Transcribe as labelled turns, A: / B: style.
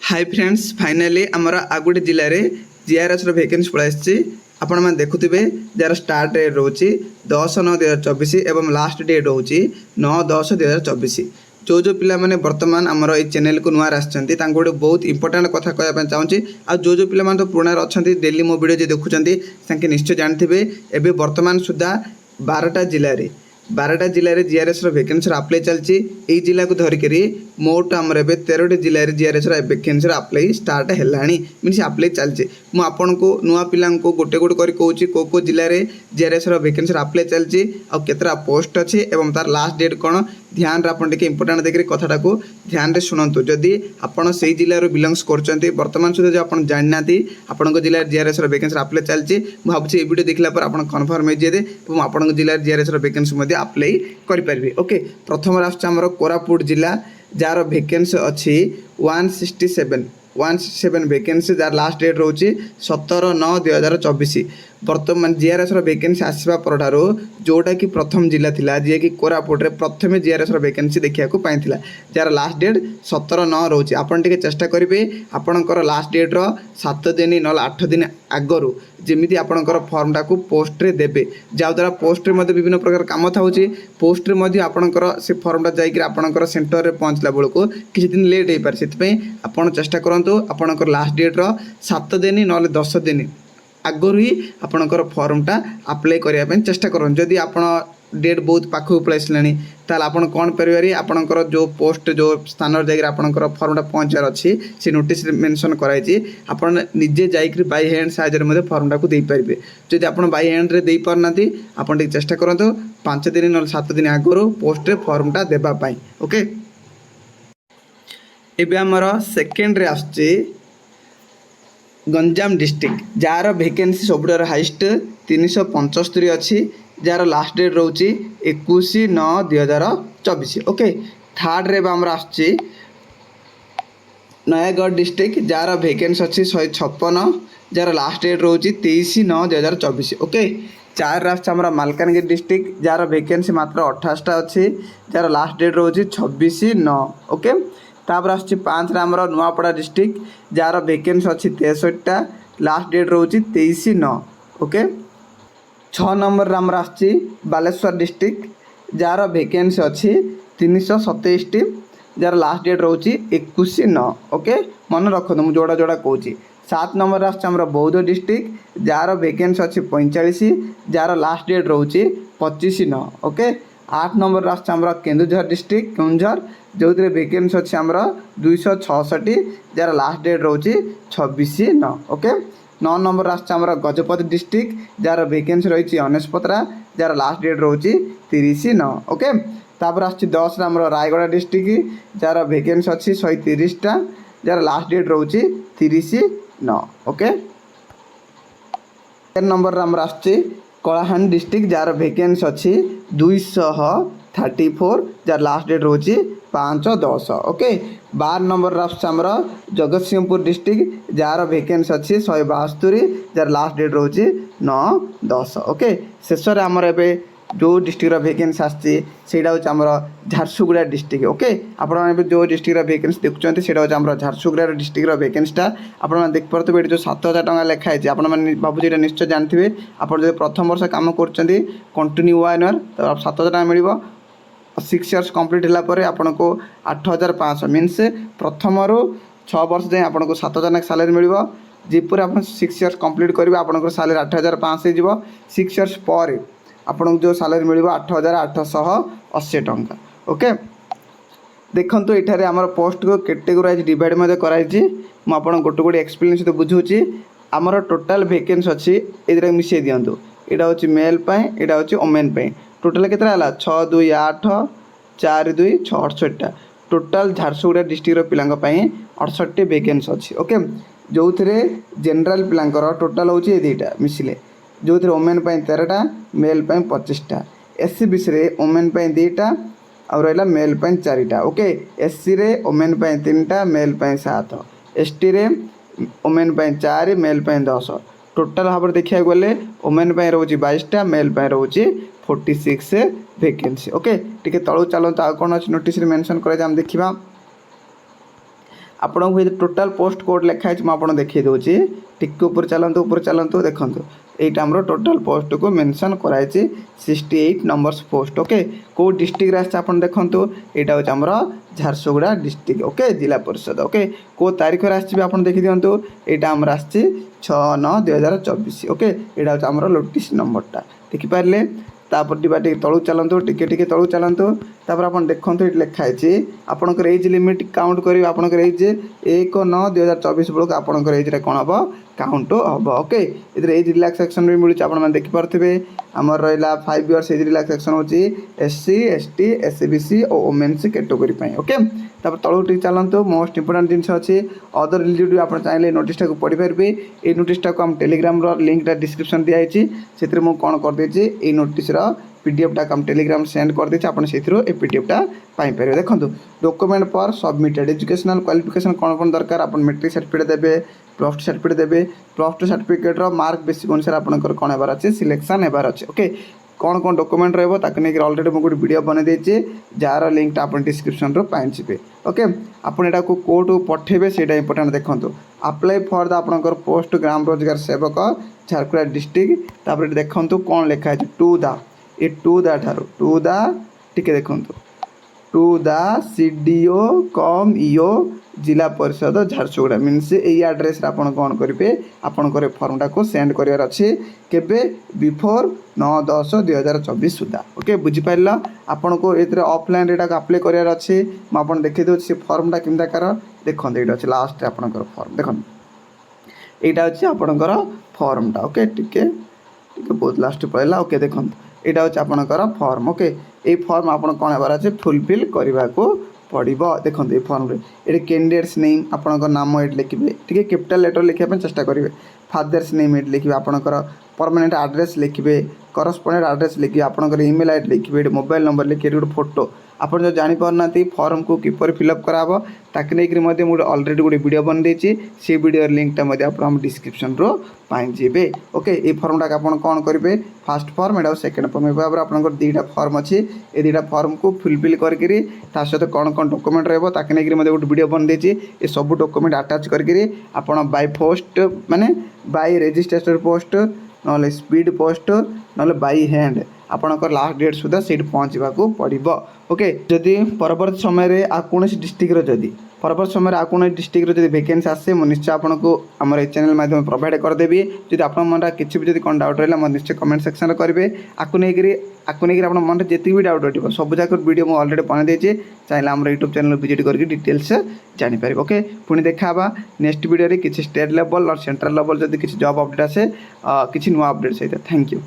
A: Hi friends finally आमर आगुटे जिले में जीआरएस वैकेंसी पलि आपण मैंने देखुवे जार स्टार्ट डेट रोचे 10/9/2024 एवं लास्ट डेट रोचे 9/10/2024। जो पिला माने वर्तमान आमर ये चैनल को नुआर आसछन्ती तांको गोटे बहुत इंपोर्टेंट कथा कहना चाहूँगी। आ जो पिला माने तो पुराना अच्छा डेली मो वीडियो जो देखुंत से निश्चय जानते एवं वर्तमान सुधा 12टा जिले में जीआरएस वैकेंसी अप्लाई चलती जिला को धरिक मोट आमर ए 13टी जिले में जीआरएस वैकेंसी अप्लाई स्टार्ट है मीनस अप्लाई चलती मुझे को नुआ पिला गोटे गोटे कर कहूँ को जिले में जीआरएस वैकेंसी अप्लाई चलती आतटा पोस्ट अच्छी और तार लास्ट डेट कौन ध्यान आपटे इंपोर्टाट देखिए कथाटा को ध्यान से शुणु। जदि आपड़ से जिले बिलंग्स कर बर्तमान सुधा जो आप जाना आपण जिले जीआरएस वैकेंसी अप्लाई चलती भाई वीडियो देखला पर आप कन्फर्म हो आपण जिले जीआरएस वैकेंसी अप्लाई करें। ओके प्रथम आसमर कोरापुट जिला जार वैकेंसी अच्छी 167 वैकेंसी जार लास्ट डेट रोचे 17/9/2024। बर्तमान जीआरएस वैकेंसी आसवा पर जोटा कि प्रथम जिला थिला जे कि कोरापुट रे प्रथम जीआरएस वैकेंसी देखा पाई जार लास्ट डेट 17/9 रोचे। आपन टिके चेष्टा करेंगे आपणकर लास्ट डेट रो 7 दिन ना 8 दिन आगरू जमी आपणकर फर्मटा को पोस्ट रे देबे जद्वारा पोस्ट रे विभिन्न प्रकार काम था पोस्ट रे आपणकर से फर्मटा जाकर आपणकर सेंटर रे पहुँचला बेलू किसी दिन लेट हो पारे से आपन चेष्टा करूँ आपणकर लास्ट डेट रो 7 दिन ना 10 दिन आगु ही आपणकर फर्मटा अप्लाई करने चेष्टा करूँ। जदि आप डेट बहुत पाखक पलैसा ताल आपन कौन करेंगे आपणकर जो पोस्ट जो स्थान जाकर आपणकर फर्मटा पहुँचार अच्छी से नोटिस मेंशन कराई आपन निजे जाकर बाय हैंड साइज फर्मटा को दे पारे। जदि आप बाय हैंड रे दे पारना आपन चेष्टा करूँ 5 दिन ना 7 दिन आगु पोस्ट रे फर्मटा देवाई। ओके एबे आमर सेकेंड रे आसछि गंजाम डिस्ट्रिक्ट जार वैकेंसी सब हाइस्ट 375 अच्छी जार लास्ट डेट रोचे 21/9/2024। ओके थर्ड रे आमर आसछि नयागढ़ डिस्ट्रिक्ट जार वैकेंसी अच्छी 156 जार लास्ट डेट रोचे 23/9/2024। ओके चार आमर मालकानगिरी डिस्ट्रिक्ट जार वैकेंसी मात्र 28टा अच्छी जार लास्ट डेट रोचे 26/9। ओके तापर आसछि 5 आमर नुआपड़ा डिस्ट्रिक्ट जार वैकेंसी अच्छी 63टा लास्ट डेट रोचे 23/9। ओके 6 नंबर आमर आसछि बालेश्वर डिस्ट्रिक्ट जार वैकेंसी अच्छी 327टी जार लास्ट डेट रोचे 21/9। ओके मन रखो मुझे जोड़ा जोड़ा कहूँ। 7 नंबर आमर बौद्ध डिस्ट्रिक्ट जार वैकेंसी अच्छी 45 जार लास्ट डेट रोचे 25/9। ओके 8 नंबर आमर केन्दुझर डिस्ट्रिक्ट केन्दुझर जो वैकेंसी अच्छी आमर 266 जार लास्ट डेट रोचे 26/9। ओके 9 नंबर आमर गजपति डिस्ट्रिक्ट जार वैकेंसी रही 49 जार लास्ट डेट रोचे 30/9। ओके तापर आसछि 10 आमर रायगढ़ डिस्ट्रिक्ट जार वैकेंसी अच्छी 130टा जार लास्ट डेट रोचे 30/9। ओके 10 नंबर आमर आसछि कलाहांडी डिस्ट्रिक्ट जार वैकेंसी अच्छी 234 जार लास्ट डेट रोचे 5/10। ओके 12 नंबर आमर जगतसिंहपुर डिस्ट्रिक्ट जार वैकेंसी अच्छी 172 जार लास्ट डेट रोचे 9/10। ओके शेष आमर ए जो डिस्ट्रिक्ट वैकेंसी आसटा हूँ आमर झारसुगुड़ा डिस्ट्रिक्ट। ओके आप जो डिस्ट्रिक्ट वैकेंसी देखुं से आमर झारसुगुड़ा डिस्ट्रिक्ट वैकेंसीटा आप देख पारे ये जो 7,000 टଙ୍କା लिखाई आपने भावुँ ये निश्चय जानते आप जो प्रथम वर्ष कम कर कंटिन्यू 1 ईयर तो 7,000 टଙ୍କା मिल 6 इयर्स कंप्लीट होगापर आपन को 8,500 मीनस प्रथम रू 6 वर्ष जाए आपन को 7,000 सैलरी मिल जीपर आप 6 इयर्स कंप्लीट करेंगे आपन सैलरी 8,500 हो 6 इयर्स पर आपन जो सैलरी मिल 8,880 टଙ୍କା। ओके देखो ये आमर पोस्ट को कैटेगोराइज डिवाइड कराई मुझे गोटे गोटे एक्सप्लेन सहित बुझाऊँगी आमर टोटाल वैकेंसी अच्छी ये मिसई दिंतु यहाँ हूँ मेल यहाँ हूँ ओमेन टोटाल के 6 2 8 4 2 6 68टा टोटाल झारसुगुड़ा डिस्ट्रिक्ट पिला 68 वैकेंसी अच्छी। ओके जो थे जनरल पिला टोटाल हूँ ये 2टा मिसिले जो थे ओमेन 13टा मेल 25टा एससी बीसी रे ओमेन 2टा और रहा मेल 4टा। ओके एससी रे ओमेन 3टा मेल 7 एसटी रे ओमेन 4 मेल 10 टोटाल भाव देखा गले ओमेन रोचे 22टा मेल रोचे 46 वैकेंसी। ओके टिके तलू चलते आ कौन अच्छे नोटिस मेंशन कर देखा आपको ये टोटाल पोस्ट कोड लिखाई मुझे देखी दूसरी टिके ऊपर चलतु देखो এইটা আমরা টোটাল পোস্ট কো মেনশন করাইছি 68 নম্বরস পোস্ট ওকে কো ডিস্ট্রিক্ট আসছে আপন দেখন্তু এটা হচ্ছে আমরা ঝারসুগুড়া ডিস্ট্রিক্ট ওকে জেলা পরিষদ ওকে কো তারিখরে আসছে আপন দেখি দিয়ন্তু এটা আমরা আসছে 6/9/2024 ওকে এটা হচ্ছে আমরা নোটিস নম্বরটা দেখি পারলে তারপর ডিবা টিকে তলু চলন্তু টিকে তলু চলন্তু তারপর আপন দেখন্তু এটা লেখা আছে আপনার এজ লিমিট কাউন্ট করিবে আপনার এজ 1/9/2024 বেলক আপনার এজটা কোণ হব কাউंट हम ओके इधर एज रिलैक्सेशन भी मिलूँ आप देखिपे आमर रहा 5 इयर्स एज रिलैक्सेशन होची SC ST SCBC और वोमेन्स कैटेगरी ओके तापर तलू टी चलतु मोस्ट इंपोर्टेंट जिन अच्छी अदर रिलेटेड आप चाहिए नोटिसटा को पढ़ी पारे ये नोटिसटा को आम टेलीग्राम लिंकटा डिस्क्रिप्शन दिखाई से कौन करदे ये नोटिसर पीडीएफटा कम टेलीग्राम सेंड कर देछि आपन सेथिरो ए पीडीएफटा पाई पारे देखंतु डॉक्यूमेंट पर सबमिटेड एजुकेशनल क्वालिफिकेशन कौन दरकार आपन मैट्रिक सर्टिफिकेट देबे प्लस 2 सर्टिफिकेट देबे प्लस 2 सर्टिफिकेट रो मार्क बेसिक अनुसार आपनकर कोन हेबार अछि सिलेक्शन हेबार अछि ओके कौन डॉक्यूमेंट रहबो ताके नेक ऑलरेडी मो गुड वीडियो बने देछि जार लिंकटा आपन डिस्क्रिप्शन रो पाइ छिबे ओके आपन एटा को कोड पठेबे सेटा इंपोर्टेंट देखंतु अप्लाई फॉर द आपनकर पोस्ट ग्राम रोजगार सेवक झारखंड डिस्ट्रिक्ट तापर देखंतु कोन लिखा है टू द ये टू द टिके देखो to the CDO cum EO जिला परिषद झारसुगुड़ा मीनस यही आड्रेस आपन कौन करेंगे आपंकर फर्मटा को सेंड करार अच्छे केबे बिफोर 9/10/2024 सुधा ओके बुझीपार आपन को ये ऑफलाइन रेटा अप्लाई करार अच्छे मुझे देखी दूसरी फर्मटा केमता कार देखते ये अच्छे लास्ट आपंकर फर्म देख यहाँ अच्छे आपंकर फर्मटा ओके टिके बहुत लास्ट पड़ेगा ओके देखो यहाँ हूँ आपंकर फर्म ओके ये फर्म आप कौन होबार अच्छे फुलफिल करने को पड़ो देखो ये फर्म ये कैंडिडेट्स नेम आपंकर नाम ये लिखे ठीक है कैपिटल लेटर लिखापी चेष्टा करेंगे फादर्स नेम ये लिखे आपंकर परमानेंट एड्रेस लिखे करस्पोंडेंट एड्रेस लिखे आपंकर ईमेल आईडी लिखे मोबाइल नंबर लिखे गोटे फोटो आप जो जापारना फर्म को किपर फिलअप कराब ताकि नहीं ऑलरेडी गोटे वीडियो बन देती से वीडियो लिंकटा आप डिस्क्रिप्शन रो पाइबे ओके ये फर्मटा आप कौन करेंगे फास्ट फर्म एटा सेकेंड फर्म भाव आप दुईटा फर्म अच्छी ये दुईटा फर्म को फिलफिल करके सहित कौन कौन डॉक्यूमेंट रहा ताकि नहीं गोटे वीडियो बन देती ये सब डॉक्यूमेंट अटैच करके आप बाय पोस्ट माने बाय रजिस्ट्रेशन पोस्ट ना स्पीड पोस्ट ना बाय हैंड आपंकर लास्ट डेट सुधा से पहुँचा पड़ो ओके जदि परवर्त समय कौन डिस्ट्रिक्ट जदि परवर्त समय कौन डिस्ट्रिक्ट जब वैकेंसी आसे मुझे निश्चय आपको आम चैनल माध्यम प्रोवाइड करदेवी जब आप मन किसी भी कौन डाउट रहा मैं निश्चय कमेंट सेक्शन में करेंगे आपको नहीं आप मन जी भी डाउट रहा सब जाक वीडियो मुझे ऑलरेडी बना देती चाहिए आम यूट्यूब चैनल विजिट करके डिटेल्स जानीपर ओके पुणी देखा नेक्स्ट वीडियो किसी स्टेट लेवल और सेंट्रल लेवल जब किसी जॉब अपडेट आसे किसी नुआ अपडेट सहित थैंक यू।